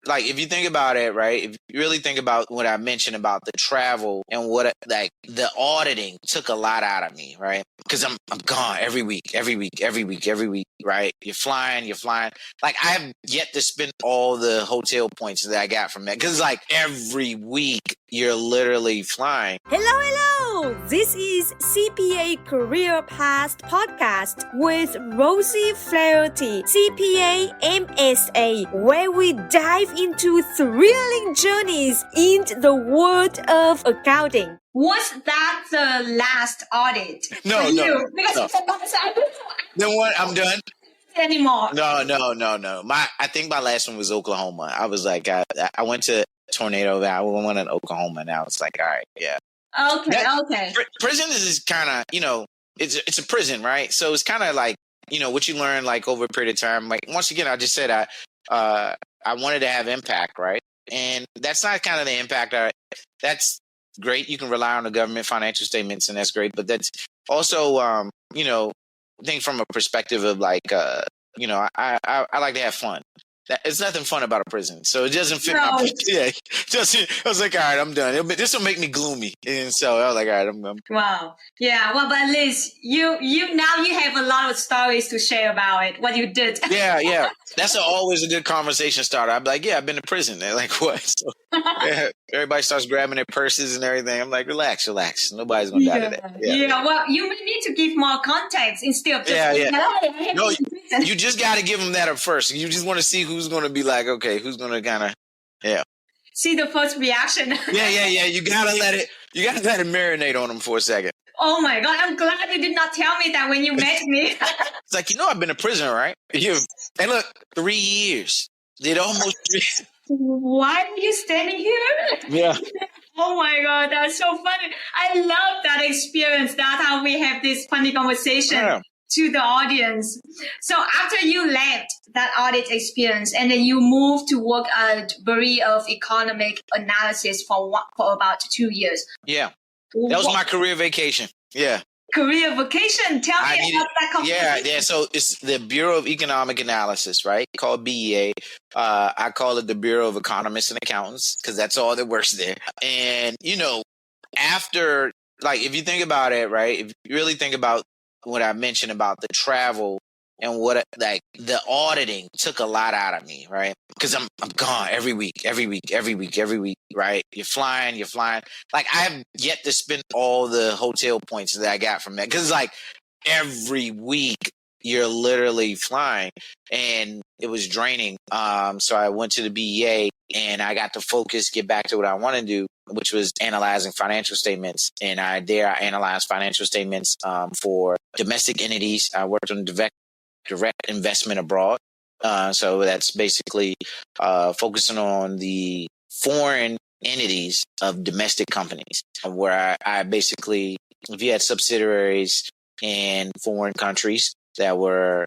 like, if you think about it, right, if you really think about what I mentioned about the travel and what, like, the auditing took a lot out of me, right? Because I'm gone every week, right? You're flying. Like, I have yet to spend all the hotel points that I got from that. Because, like, every week you're literally flying. Hello. This is CPA Career Path Podcast with Rosey Flaherty, CPA MSA, where we dive into thrilling journeys in the world of accounting. Was that the last audit? No. Because Then what? I'm done. Anymore. No. I think my last one was Oklahoma. I was like, I went to Tornado Valley. I went to Oklahoma, and I was like, all right, yeah. Okay. Prison is kind of, it's a prison, right? So it's kind of like, what you learn like over a period of time. Like, once again, I just said I wanted to have impact, right? And that's not kind of the impact. That's great. You can rely on the government financial statements, and that's great. But that's also, I think from a perspective of like, I like to have fun. It's nothing fun about a prison, so it doesn't fit my. Yeah, I was like, all right, I'm done. This will make me gloomy, and so I was like, all right, I'm. Wow. Yeah. Well, but at least you now you have a lot of stories to share about it. What you did. Yeah. That's always a good conversation starter. I'm like, yeah, I've been to prison. They're like, what? So, yeah, everybody starts grabbing their purses and everything. I'm like, relax. Nobody's gonna die today. Yeah. Well, you may need to give more context instead of just No, you just got to give them that up first. You just want to see who's going to be like, okay, who's going to kind of, see the first reaction. Yeah. You gotta let it marinate on them for a second. Oh my God, I'm glad you did not tell me that when you met me. It's like, I've been to prison, right? Hey, look, 3 years. Did almost 3 years. Why are you standing here? Yeah. Oh my God, that's so funny. I love that experience. That's how we have this funny conversation to the audience. So after you left that audit experience and then you moved to work at Bureau of Economic Analysis for about 2 years. Yeah. That was my career vacation. Yeah. Career vacation. Tell me about that company. Yeah. So it's the Bureau of Economic Analysis, right? Called BEA. I call it the Bureau of Economists and Accountants because that's all that works there. And, after, like, if you think about it, right? If you really think about what I mentioned about the travel and what, like, the auditing took a lot out of me, right? Because I'm gone every week, right? You're flying. Like, I have yet to spend all the hotel points that I got from that. Because, like, every week you're literally flying, and it was draining. So I went to the BEA, and I got to focus, get back to what I want to do, which was analyzing financial statements. And I analyzed financial statements for domestic entities. I worked on direct investment abroad. So that's basically focusing on the foreign entities of domestic companies, where I basically, if you had subsidiaries in foreign countries that were,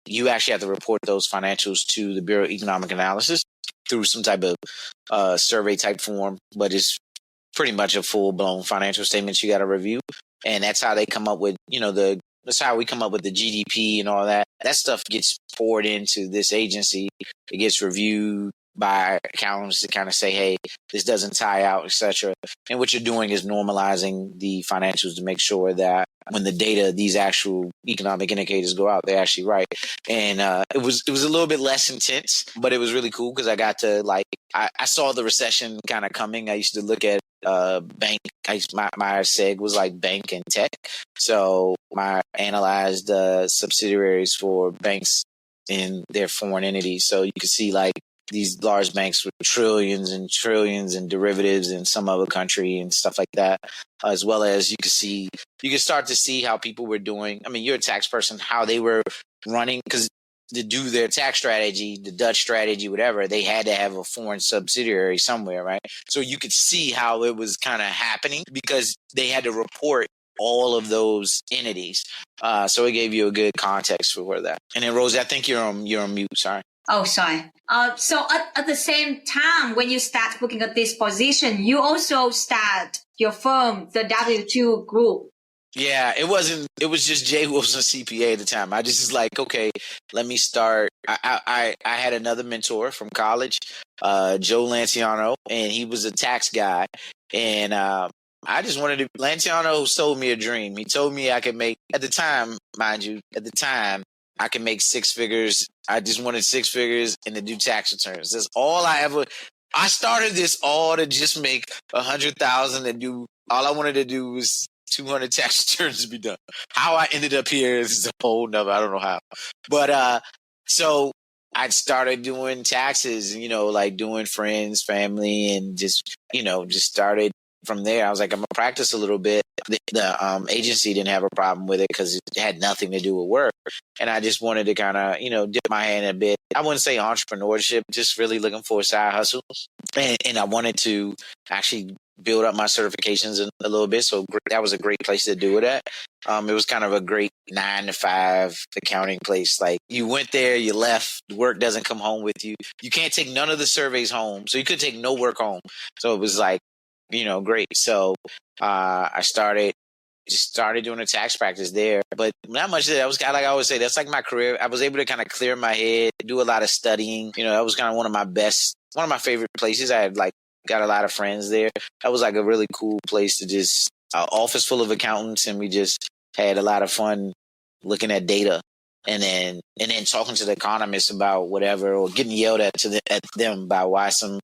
you actually have to report those financials to the Bureau of Economic Analysis through some type of survey type form, but it's pretty much a full blown financial statements you got to review. And that's how they come up with, that's how we come up with the GDP and all that. That stuff gets poured into this agency. It gets reviewed by accountants to kind of say, hey, this doesn't tie out, etc. And what you're doing is normalizing the financials to make sure that when the data, these actual economic indicators go out, they're actually right. And it was a little bit less intense, but it was really cool because I got to, like, I saw the recession kind of coming. I used to look at bank. My seg was like bank and tech. So I analyzed subsidiaries for banks in their foreign entities. So you could see, like, these large banks with trillions and trillions in derivatives in some other country and stuff like that, as well as you can start to see how people were doing. I mean, you're a tax person, how they were running, because to do their tax strategy, the Dutch strategy, whatever, they had to have a foreign subsidiary somewhere, right? So you could see how it was kind of happening because they had to report all of those entities. So it gave you a good context for that. And then, Rosey, I think you're on mute. Sorry. Oh, sorry. So at the same time, when you start looking at this position, you also start your firm, the W2 Group. Yeah, it wasn't. It was just Jay Wilson CPA at the time. I just was like, okay, let me start. I had another mentor from college, Joe Lanciano, and he was a tax guy, and I just wanted to. Lanciano sold me a dream. He told me I could make at the time, mind you, at the time I could make six figures. I just wanted six figures and to do tax returns. That's all I ever. I started this all to just make 100,000 and do. All I wanted to do was 200 tax returns to be done. How I ended up here is a whole nother. I don't know how, but so I started doing taxes. Like doing friends, family, and just just started from there. I was like, I'm gonna practice a little bit. The agency didn't have a problem with it because it had nothing to do with work, and I just wanted to kind of dip my hand a bit. I wouldn't say entrepreneurship, just really looking for a side hustle, and I wanted to actually build up my certifications a little bit. So that was a great place to do it at. It was kind of a great 9-to-5 accounting place. Like you went there, you left, work doesn't come home with you. You can't take none of the surveys home. So you could take no work home. So it was like, great. So I started doing a tax practice there, but not much of that. I was kind of, like I always say, that's like my career. I was able to kind of clear my head, do a lot of studying. That was kind of one of my favorite places. I had got a lot of friends there. That was like a really cool place to just office full of accountants, and we just had a lot of fun looking at data and then talking to the economists about whatever, or getting yelled at them about why some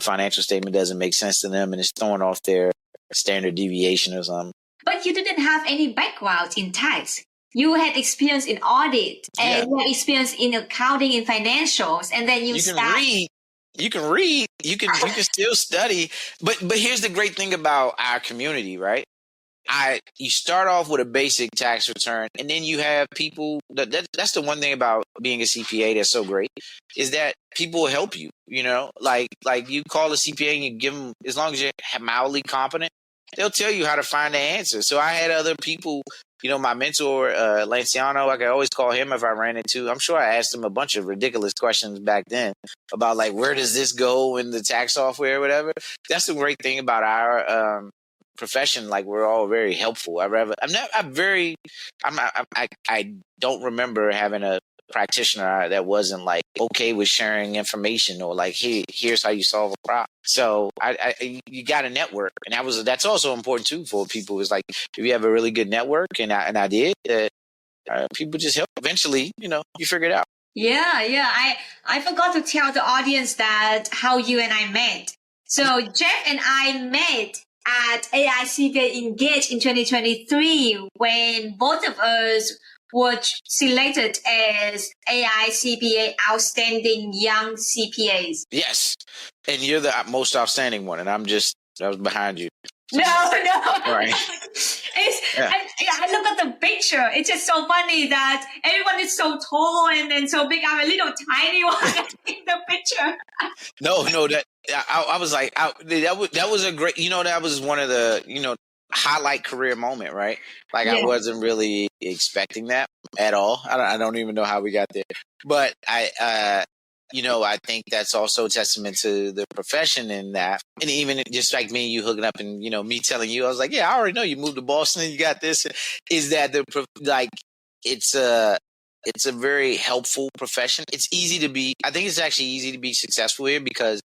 financial statement doesn't make sense to them and it's throwing off their standard deviation or something. But you didn't have any background in tax. You had experience in audit and you had experience in accounting and financials, and then you can read, you can still study. But here's the great thing about our community, right? You start off with a basic tax return, and then you have people that's the one thing about being a CPA that's so great, is that people will help you. Like you call a CPA and you give them, as long as you're mildly competent, they'll tell you how to find the answer. So I had other people, my mentor, Lanciano, I could always call him if I ran into. I'm sure I asked him a bunch of ridiculous questions back then about where does this go in the tax software or whatever. That's the great thing about our profession. We're all very helpful. I don't remember having a practitioner that wasn't okay with sharing information or here's how you solve a problem. So you got a network, and that's also important too for people. Is if you have a really good network, and I did, people just help. Eventually, you figure it out. Yeah. I forgot to tell the audience that how you and I met. So Jeff and I met at ICPA Engage in 2023 when both of us were selected as ICPA Outstanding Young CPAs. Yes, and you're the most outstanding one, and I was behind you. No. Right. I look at the picture. It's just so funny that everyone is so tall and so big. I'm a little tiny one in the picture. No, that I was like, that was a great, that was one of the, highlight career moment, right? I wasn't really expecting that at all. I don't even know how we got there, but I think that's also a testament to the profession in that. And even just like me and you hooking up and, me telling you, I was like, yeah, I already know you moved to Boston and you got this. Is that it's a very helpful profession. I think it's actually easy to be successful here because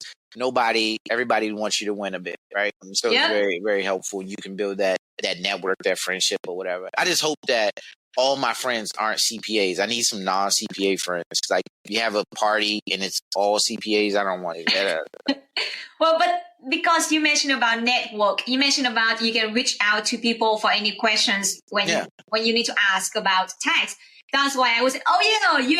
everybody wants you to win a bit, right? So It's very, very helpful. You can build that network, that friendship or whatever. I just hope that all my friends aren't CPAs. I need some non-CPA friends. If you have a party and it's all CPAs, I don't want it. Well, but because you mentioned about network, you mentioned about you can reach out to people for any questions when you need to ask about tax. That's why I was, you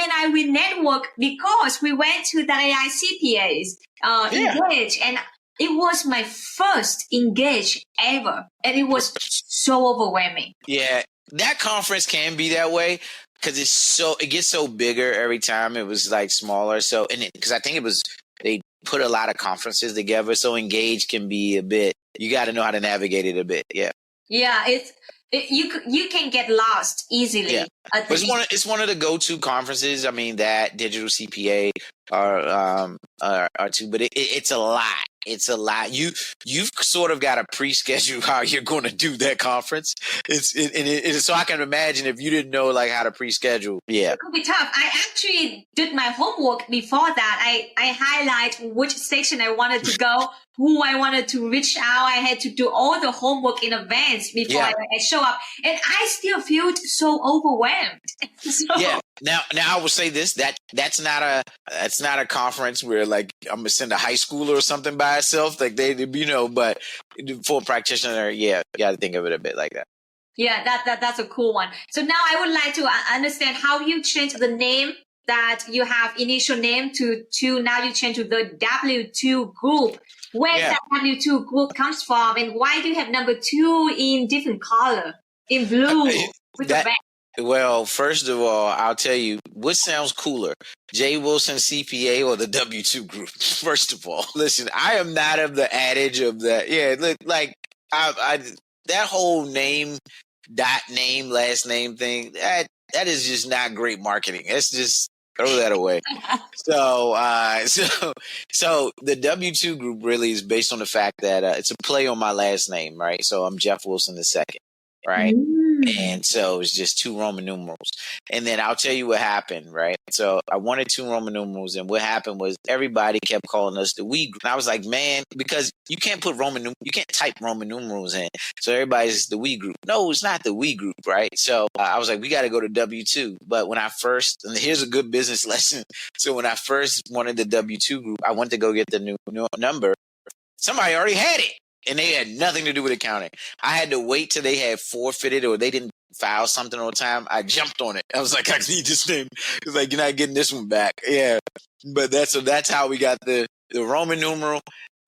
and I, we network because we went to the ICPA's Engage, and it was my first Engage ever, and it was so overwhelming. Yeah, that conference can be that way because it gets so bigger every time. It was smaller, so because I think they put a lot of conferences together, so Engage can be a bit. You got to know how to navigate it a bit. Yeah. Yeah, you can get lost easily. Yeah. But it's one of the go-to conferences. I mean, that Digital CPA are two, but it's a lot. it's a lot. You've sort of got to pre-schedule how you're going to do that conference. So I can imagine if you didn't know like how to pre-schedule. Yeah, it could be tough. I actually did my homework before that. I highlight which section I wanted to go, who I wanted to reach out. I had to do all the homework in advance before I show up, and I still feel so overwhelmed. Yeah. Now I will say this, that's not a conference where like I'm gonna send a high schooler or something by itself, like they, but for a practitioner, you got to think of it a bit like that. Yeah, that's a cool one. So now I would like to understand how you changed the name that you have initial name to now you change to the W2 group. Where that W2 group comes from, and why do you have number 2 in different color, in blue with the back? Well, first of all, I'll tell you what sounds cooler, J. Wilson CPA or the W2 group. First of all, listen, I am not of the adage of that. Yeah, look, like I that whole name, last name thing, that is just not great marketing. Let's just throw that away. So the W2 group really is based on the fact that it's a play on my last name, right? So I'm Jeff Wilson II, right? And so it's just 2 Roman numerals. And then I'll tell you what happened, right? So I wanted 2 Roman numerals, and what happened was everybody kept calling us the we group. And I was like, man, because you can't put you can't type Roman numerals in. So everybody's the we group. No, it's not the we group, right? So I was like, we got to go to W2. But when I first, and here's a good business lesson. So when I first wanted the W2 group, I went to go get the new number. Somebody already had it. And they had nothing to do with accounting. I had to wait till they had forfeited or they didn't file something on time. I jumped on it. I was like, I need this name. It's like, you're not getting this one back. Yeah. But that's how we got the Roman numeral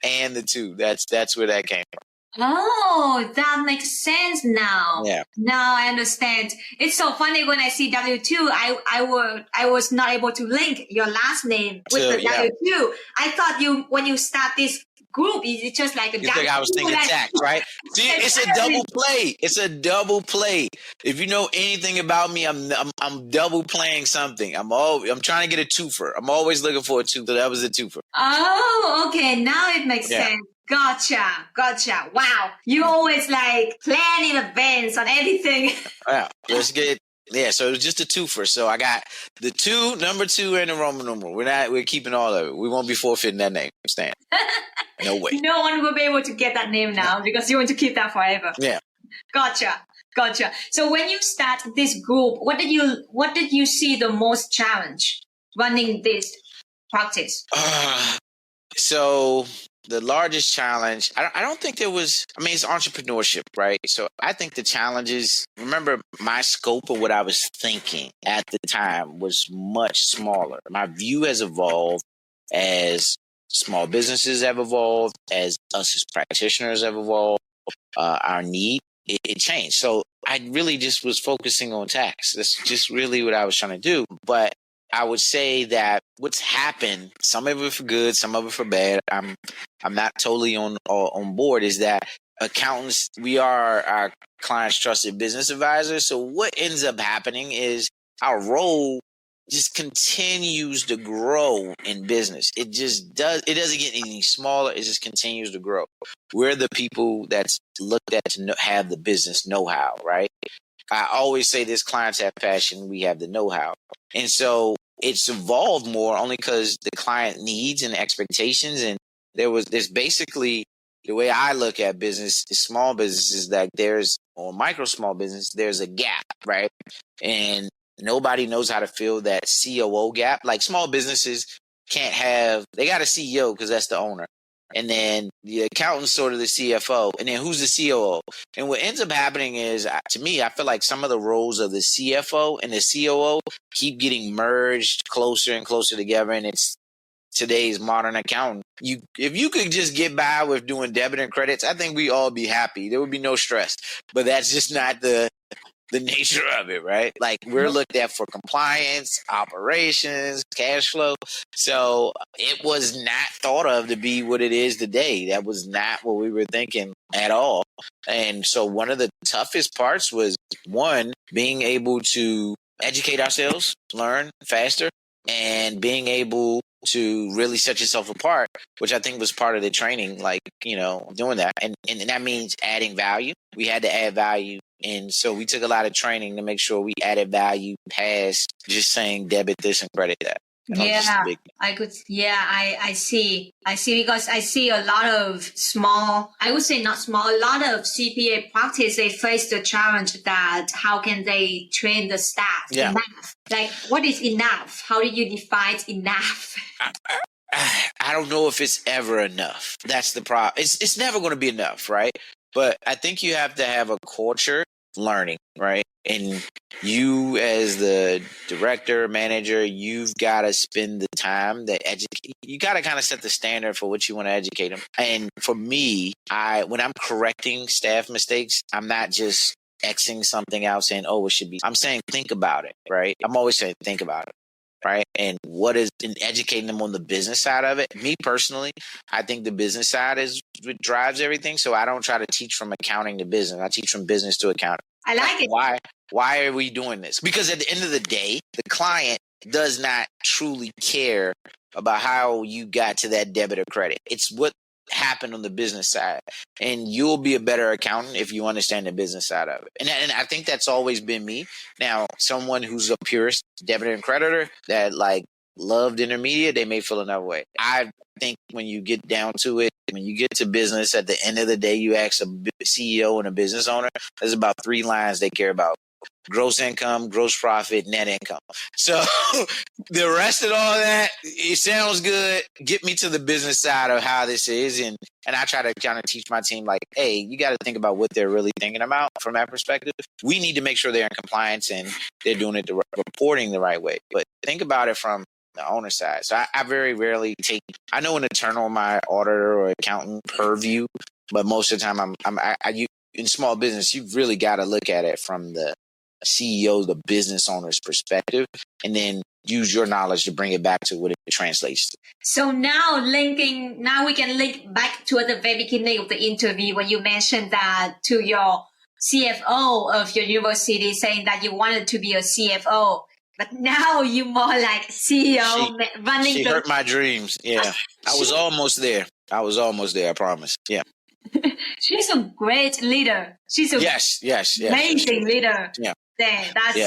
and the 2. That's where that came from. Oh, that makes sense now. Yeah. Now I understand. It's so funny when I see W2, I was not able to link your last name with the W2. I thought when you start this group, it's just like a you think I was thinking tax, right? See, it's a double play. It's a double play. If you know anything about me, I'm double playing something. I'm trying to get a twofer. I'm always looking for a two. So that was a twofer. Oh, okay. Now it makes sense. Gotcha. Wow. You always like plan in advance on anything. Yeah. Let's get. Yeah, so it was just a twofer. So I got the 2, number 2, and the Roman numeral. We're keeping all of it. We won't be forfeiting that name. Stand. No way. No one will be able to get that name now because you want to keep that forever. Yeah. Gotcha. So when you start this group, what did you see the most challenge running this practice? So the largest challenge, I don't think there was, it's entrepreneurship, right? So I think the challenges, remember my scope of what I was thinking at the time was much smaller. My view has evolved as small businesses have evolved, as us as practitioners have evolved, our need, it changed. So I really just was focusing on tax. That's just really what I was trying to do. But I would say that what's happened, some of it for good, some of it for bad, I'm not totally on board, is that accountants, we are our client's trusted business advisors. So what ends up happening is our role just continues to grow in business. It doesn't get any smaller. It just continues to grow. We're the people that's looked at to have the business know-how, right? I always say this: clients have passion, we have the know-how. And so it's evolved more only because the client needs and expectations. And there's basically, the way I look at business, is small businesses, that or micro small business, there's a gap, right? And nobody knows how to fill that COO gap. Like small businesses they got a CEO because that's the owner. And then the accountant's sort of the CFO. And then who's the COO? And what ends up happening is, to me, I feel like some of the roles of the CFO and the COO keep getting merged closer and closer together. And it's today's modern accountant. If you could just get by with doing debit and credits, I think we all be happy. There would be no stress. But that's just not the nature of it, right? Like, we're looked at for compliance, operations, cash flow. So it was not thought of to be what it is today. That was not what we were thinking at all. And so one of the toughest parts was, one, being able to educate ourselves, learn faster, and being able to really set yourself apart, which I think was part of the training, like, doing that. And that means adding value. We had to add value. And so we took a lot of training to make sure we added value past just saying debit this and credit that. I see because I see a lot of small, I would say not small, a lot of CPA practice, they face the challenge that how can they train the staff enough? Like, what is enough? How do you define enough? I don't know if it's ever enough. That's the problem. It's never going to be enough, right? But I think you have to have a culture learning, right? And you as the director, manager, you've got to spend the time that educate. You got to kind of set the standard for what you want to educate them. And for me, when I'm correcting staff mistakes, I'm not just Xing something out saying, oh, it should be. I'm saying, think about it, right? I'm always saying, think about it. Right. And what is in educating them on the business side of it? Me personally, I think the business side is what drives everything. So I don't try to teach from accounting to business. I teach from business to accounting. I like it. Why are we doing this? Because at the end of the day, the client does not truly care about how you got to that debit or credit. It's what happened on the business side. And you'll be a better accountant if you understand the business side of it. And I think that's always been me. Now, someone who's a purist debit and creditor that like loved intermediate, they may feel another way. I think when you get down to it, when you get to business, at the end of the day, you ask a CEO and a business owner, there's about 3 lines they care about: gross income, gross profit, net income. So the rest of all that, it sounds good. Get me to the business side of how this is. And I try to kind of teach my team, like, hey, you got to think about what they're really thinking about from that perspective. We need to make sure they're in compliance and they're doing it, reporting the right way. But think about it from the owner side. So I very rarely I know an internal, my auditor or accountant purview, but most of the time in small business, you've really got to look at it from the CEO, the business owner's perspective, and then use your knowledge to bring it back to what it translates to. So now we can link back to the very beginning of the interview when you mentioned that to your CFO of your university, saying that you wanted to be a CFO, but now you're more like CEO running. She hurt my dreams. Yeah, I was almost there. I promise. Yeah. She's a great leader. She's a amazing leader. Yeah.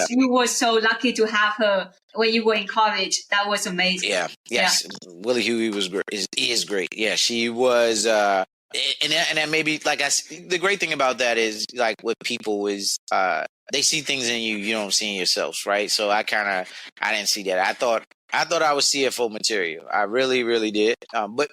You were so lucky to have her when you were in college. That was amazing. Yeah. Yes. Yeah. Willie Huey was great. Is great. Yeah, she was. And that maybe the great thing about that is like what people is they see things in you don't see in yourselves, right? So I didn't see that. I thought I was CFO material. I really, really did. But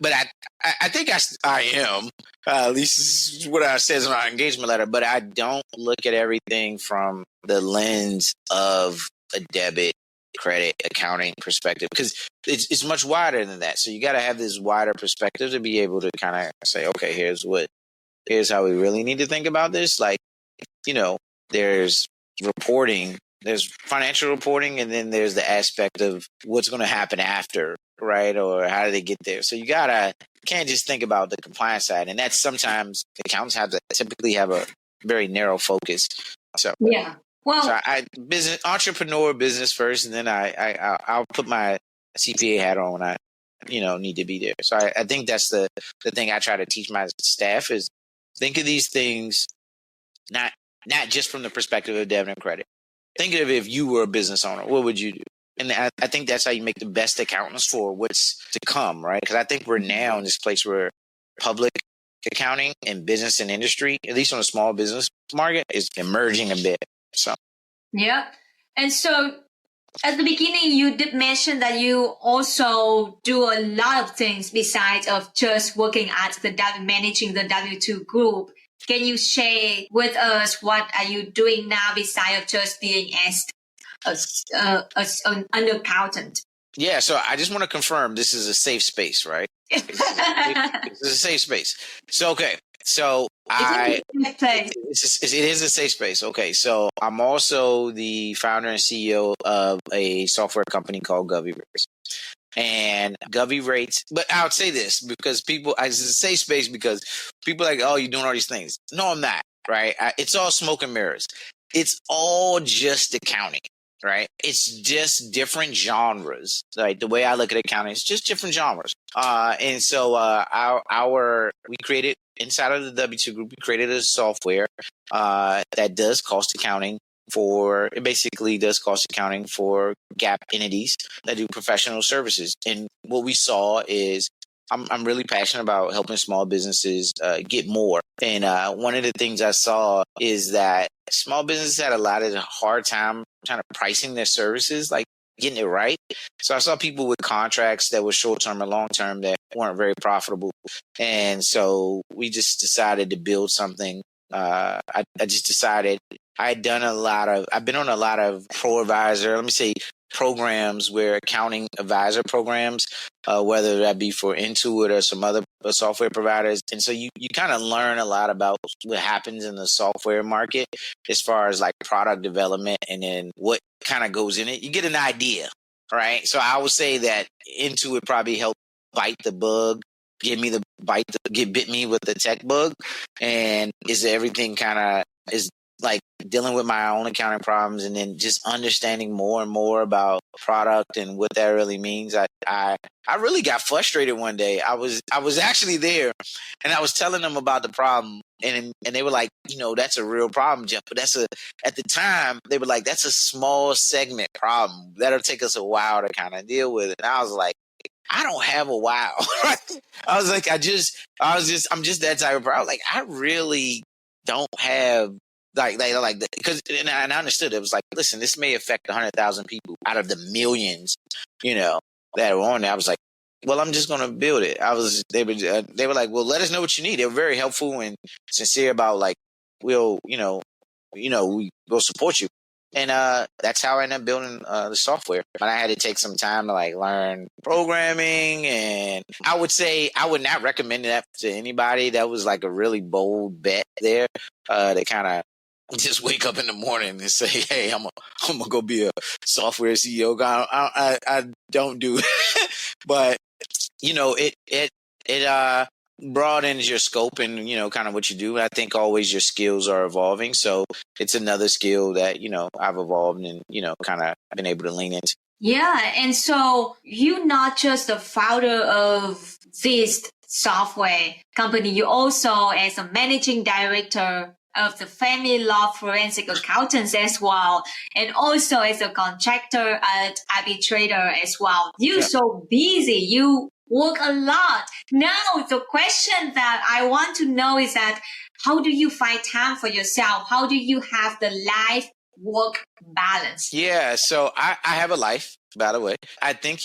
I think I am. At least this is what I says in our engagement letter. But I don't look at everything from the lens of a debit, credit, accounting perspective, because it's much wider than that. So you got to have this wider perspective to be able to kind of say, okay, here's how we really need to think about this. Like, there's reporting, there's financial reporting, and then there's the aspect of what's going to happen after, right? Or how do they get there? So you can't just think about the compliance side. And that's sometimes accountants typically have a very narrow focus. So, yeah. Well, so entrepreneur business first, and then I'll put my CPA hat on when I, need to be there. So I think that's the thing I try to teach my staff is think of these things, not just from the perspective of debit and credit. Think of if you were a business owner, what would you do? And I think that's how you make the best accountants for what's to come, right? Because I think we're now in this place where public accounting and business and industry, at least on a small business market, is emerging a bit. So, yeah. And so at the beginning, you did mention that you also do a lot of things besides of just working at managing the W2 group. Can you share with us what are you doing now besides just being as an accountant? Yeah, so I just want to confirm this is a safe space, right? It's a safe space. So, okay. So it is a safe space. Okay. So I'm also the founder and CEO of a software company called Govy Rates. And Govy Rates, but I would say this because it's a safe space because people are like, oh, you're doing all these things. No, I'm not. Right. It's all smoke and mirrors. It's all just accounting. right? It's just different genres. Like the way I look at accounting, it's just different genres. And so we created inside of the W2 group, we created a software that does cost accounting it basically does cost accounting for GAAP entities that do professional services. And what we saw is I'm really passionate about helping small businesses get more. And one of the things I saw is that small businesses had a lot of hard time kind of pricing their services, like getting it right. So I saw people with contracts that were short-term and long-term that weren't very profitable. And so we just decided to build something. I just decided I've been on a lot of programs where accounting advisor programs, whether that be for Intuit or some other software providers. And so you kind of learn a lot about what happens in the software market as far as like product development and then what kind of goes in it. You get an idea, right? So I would say that Intuit probably helped bite the bug, bit me with the tech bug, and is everything kind of is like dealing with my own accounting problems and then just understanding more and more about product and what that really means. I really got frustrated one day. I was actually there and I was telling them about the problem and they were like, that's a real problem, Jeff. But at the time they were like, that's a small segment problem. That'll take us a while to kind of deal with it. And I was like, I don't have a while. I was like, I'm just that type of problem. Like, I really don't have because and I understood it was like, listen, this may affect 100,000 people out of the millions, that are on there. I was like, well, I'm just going to build it. They were like, well, let us know what you need. They were very helpful and sincere about like, we'll support you. And that's how I ended up building the software. But I had to take some time to like learn programming, and I would say I would not recommend that to anybody. That was like a really bold bet there to kind of just wake up in the morning and say, "Hey, I'm gonna go be a software CEO." I don't do it, but it broadens your scope and kind of what you do. I think always your skills are evolving, so it's another skill that I've evolved and kind of been able to lean into. Yeah, and so you're not just the founder of this software company, you also as a managing director of the family law forensic accountants as well, and also as a contractor at arbitrator as well. You're so busy. You work a lot. Now, the question that I want to know is that how do you find time for yourself? How do you have the life-work balance? Yeah, so I have a life, by the way. I think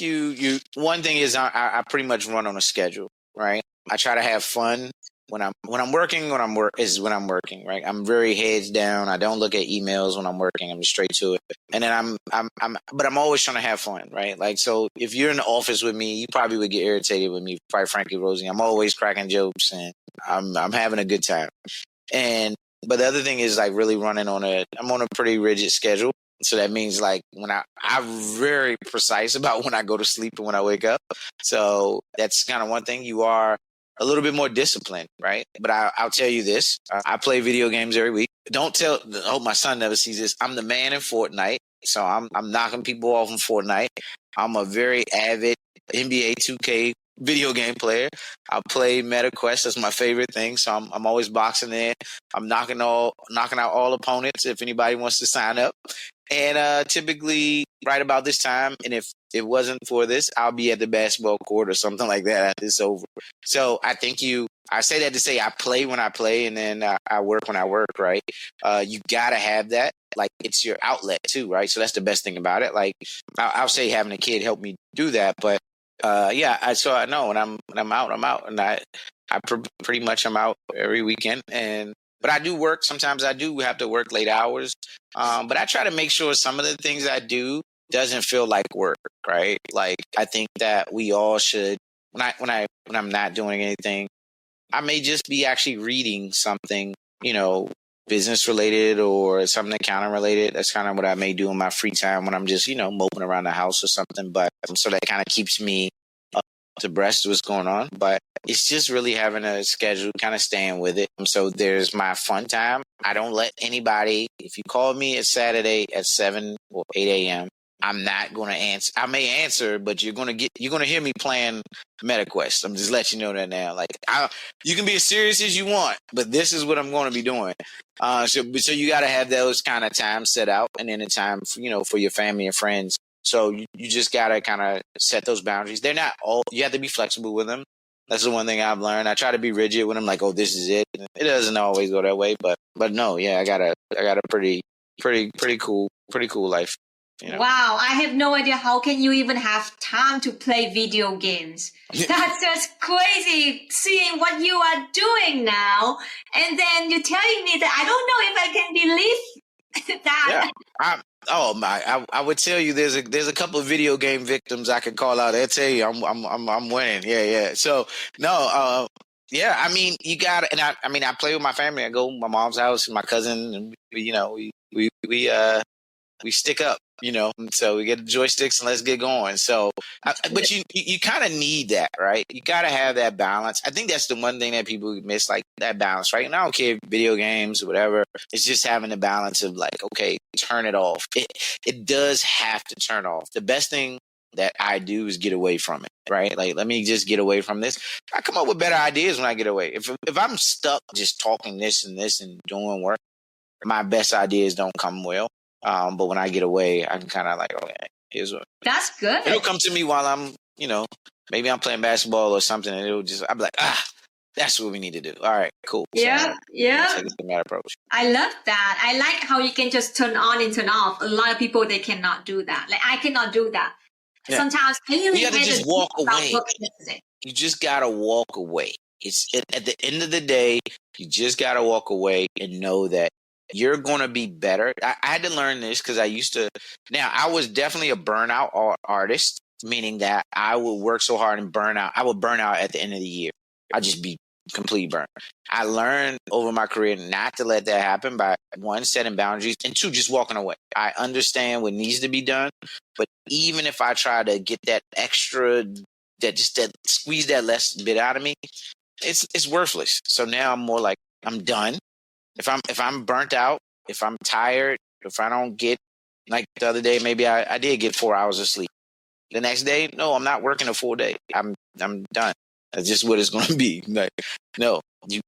one thing is I pretty much run on a schedule, right? I try to have fun when I'm working, when I'm working, right? I'm very heads down. I don't look at emails when I'm working. I'm straight to it. And then but I'm always trying to have fun, right? Like, so if you're in the office with me, you probably would get irritated with me, quite frankly, Rosey. I'm always cracking jokes and I'm having a good time. But the other thing is like really I'm on a pretty rigid schedule. So that means like when I'm very precise about when I go to sleep and when I wake up. So that's kind of one thing. You are a little bit more disciplined, right? But I'll tell you this. I play video games every week. I hope my son never sees this. I'm the man in Fortnite. So I'm knocking people off in Fortnite. I'm a very avid NBA 2K video game player. I play MetaQuest. That's my favorite thing. So I'm always boxing there. I'm knocking out all opponents if anybody wants to sign up. And typically right about this time, and if it wasn't for this, I'll be at the basketball court or something like that after it's over. So I think I say that to say I play when I play and then I work when I work, right? You got to have that. Like, it's your outlet too, right? So that's the best thing about it. Like, I'll say having a kid helped me do that. But so I know when I'm out, I'm out. And I pretty much I'm out every weekend. But I do work. Sometimes I do have to work late hours. But I try to make sure some of the things I do doesn't feel like work, right? Like, I think that we all should, when I'm not doing anything, I may just be actually reading something, business related or something accounting related. That's kind of what I may do in my free time when I'm just, moping around the house or something. But so that kind of keeps me to breast what's going on, but it's just really having a schedule, kind of staying with it. So there's my fun time. I don't let anybody, if you call me a Saturday at 7 or 8 a.m., I'm not going to answer. I may answer, but you're going to hear me playing MetaQuest. I'm just letting you know that now. Like, you can be as serious as you want, but this is what I'm going to be doing. So you got to have those kind of times set out, and then a time, for your family and friends. So you just got to kind of set those boundaries. They're not all, you have to be flexible with them. That's the one thing I've learned. I try to be rigid when I'm like, oh, this is it. It doesn't always go that way, but no, yeah, I got a pretty cool life. Wow, I have no idea how can you even have time to play video games. That's just crazy seeing what you are doing now. And then you're telling me that I don't know if I can believe that. Yeah. I would tell you there's a couple of video game victims I could call out. They'll tell you I'm winning. Yeah. So no, yeah. I mean, you got it. And I play with my family. I go to my mom's house and my cousin, and we stick up. So we get the joysticks and let's get going. So, but you kind of need that, right? You got to have that balance. I think that's the one thing that people miss, like that balance, right? And I don't care if video games or whatever. It's just having the balance of like, okay, turn it off. It does have to turn off. The best thing that I do is get away from it, right? Like, let me just get away from this. I come up with better ideas when I get away. If I'm stuck just talking this and this and doing work, my best ideas don't come well. But when I get away, I can kind of like, okay, here's what. That's good. It'll come to me while I'm, maybe I'm playing basketball or something, and I'll be like, that's what we need to do. All right, cool. Yeah. Take that approach. I love that. I like how you can just turn on and turn off. A lot of people, they cannot do that. Like, I cannot do that. Yeah. Sometimes I really you got to just walk away. You just got to walk away. It's at the end of the day, you just got to walk away and know that you're going to be better. I had to learn this because I was definitely a burnout artist, meaning that I would work so hard and burn out. I would burn out at the end of the year. I'd just be completely burnt. I learned over my career not to let that happen by, one, setting boundaries, and two, just walking away. I understand what needs to be done, but even if I try to get that extra, that squeeze that less bit out of me, it's worthless. So now I'm more like, I'm done. If I'm burnt out, if I'm tired, if I don't get, like the other day, maybe I did get 4 hours of sleep. The next day, no, I'm not working a full day. I'm done. That's just what it's going to be. Like, no,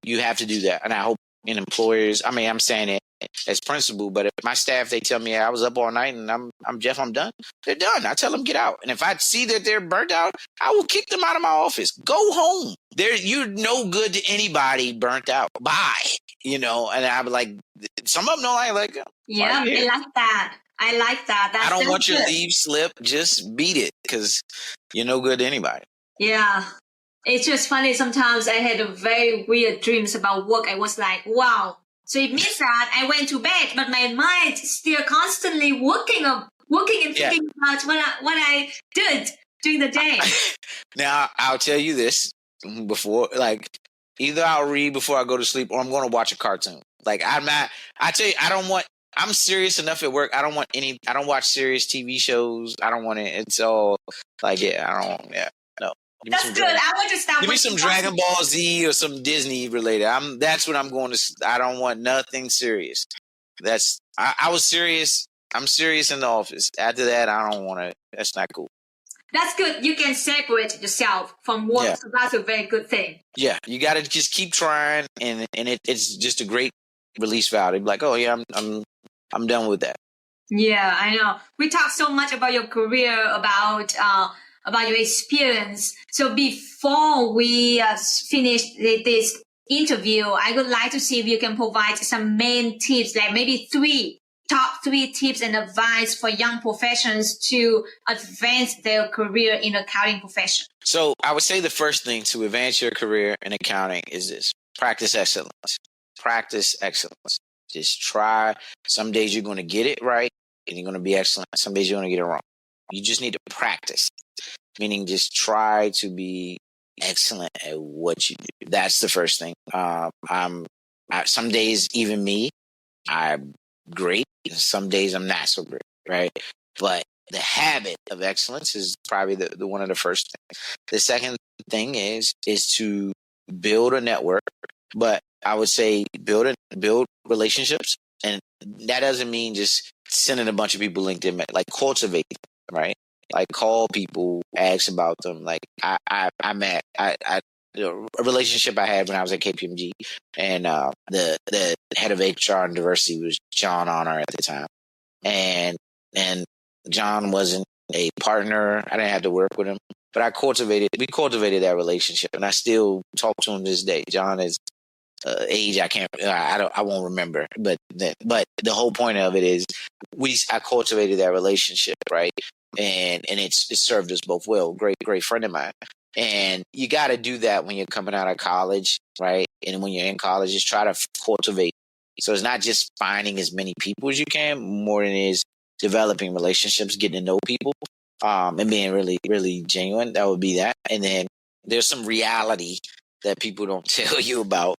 you have to do that. And I hope in employers, I'm saying it as principal, but if my staff, they tell me I was up all night and I'm Jeff, I'm done. They're done. I tell them get out. And if I see that they're burnt out, I will kick them out of my office. Go home. You're no good to anybody burnt out. Bye. And I'm like, some of them don't like. Yeah, I like that. I like that. That's I don't want your leave slip. Just beat it because you're no good to anybody. Yeah. It's just funny. Sometimes I had very weird dreams about work. I was like, wow. So it means that I went to bed, but my mind still constantly working and thinking about what I did during the day. Now, I'll tell you this before, like, either I'll read before I go to sleep or I'm going to watch a cartoon. Like, I'm serious enough at work. I don't watch serious TV shows. I don't want it. It's all like, no. That's good. I want to start. Give me some Dragon Ball Z or some Disney related. That's what I'm going to. I don't want nothing serious. I was serious. I'm serious in the office. After that, I don't want to. That's not cool. That's good. You can separate yourself from work. Yeah. So that's a very good thing. Yeah, you got to just keep trying, and it's just a great release valve. Like, oh yeah, I'm done with that. Yeah, I know. We talked so much about your career, about your experience. So before we finish this interview, I would like to see if you can provide some main tips, like maybe top three tips and advice for young professionals to advance their career in accounting profession. So I would say the first thing to advance your career in accounting is this: practice excellence. Practice excellence. Just try. Some days you're going to get it right and you're going to be excellent. Some days you're going to get it wrong. You just need to practice. Meaning just try to be excellent at what you do. That's the first thing. Some days, even me, I'm great. Some days I'm not so great, right? But the habit of excellence is probably the one of the first things. The second thing is to build a network, but I would say build relationships, and that doesn't mean just sending a bunch of people LinkedIn, like cultivate them, right? Like call people, ask about them. Like a relationship I had when I was at KPMG, and the head of HR and diversity was John Honor at the time, and John wasn't a partner. I didn't have to work with him, but we cultivated that relationship, and I still talk to him this day. John is age I won't remember, but the whole point of it is I cultivated that relationship, right? And it served us both well. Great friend of mine. And you got to do that when you're coming out of college, right? And when you're in college, just try to cultivate. So it's not just finding as many people as you can, more than it is developing relationships, getting to know people, and being really, really genuine. That would be that. And then there's some reality that people don't tell you about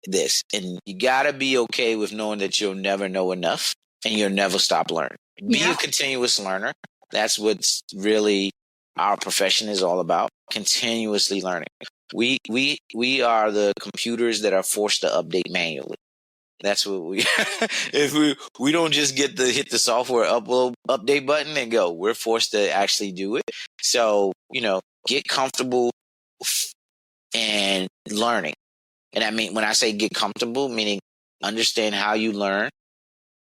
this. And you got to be okay with knowing that you'll never know enough and you'll never stop learning. Be a continuous learner. That's what's really our profession is all about, continuously learning. We are the computers that are forced to update manually. That's what we if we don't just get to hit the software update button and go. We're forced to actually do it. So, get comfortable and learning. And I mean, when I say get comfortable, meaning understand how you learn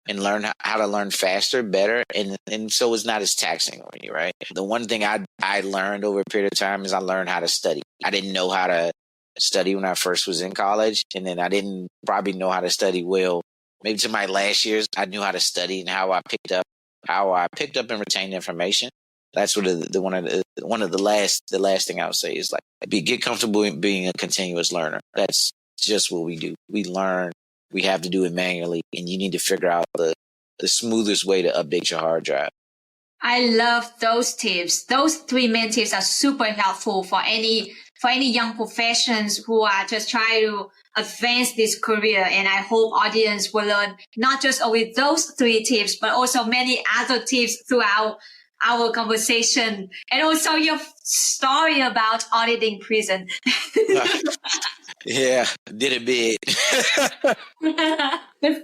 and learn how to learn faster, better. And so it's not as taxing on you, right? The one thing I learned over a period of time is I learned how to study. I didn't know how to study when I first was in college. And then I didn't probably know how to study well. Maybe to my last years, I knew how to study and how I picked up and retained information. That's what the last thing I would say is like, get comfortable in being a continuous learner. That's just what we do. We learn. We have to do it manually, and you need to figure out the smoothest way to update your hard drive. I love those tips. Those 3 main tips are super helpful for any young professions who are just trying to advance this career. And I hope audience will learn not just with those 3 tips, but also many other tips throughout our conversation, and also your story about auditing prison. Yeah, did it big.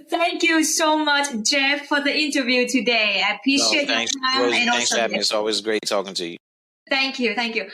Thank you so much, Jeff, for the interview today. I appreciate your time. Rosey, thanks for having me. It's always great talking to you. Thank you.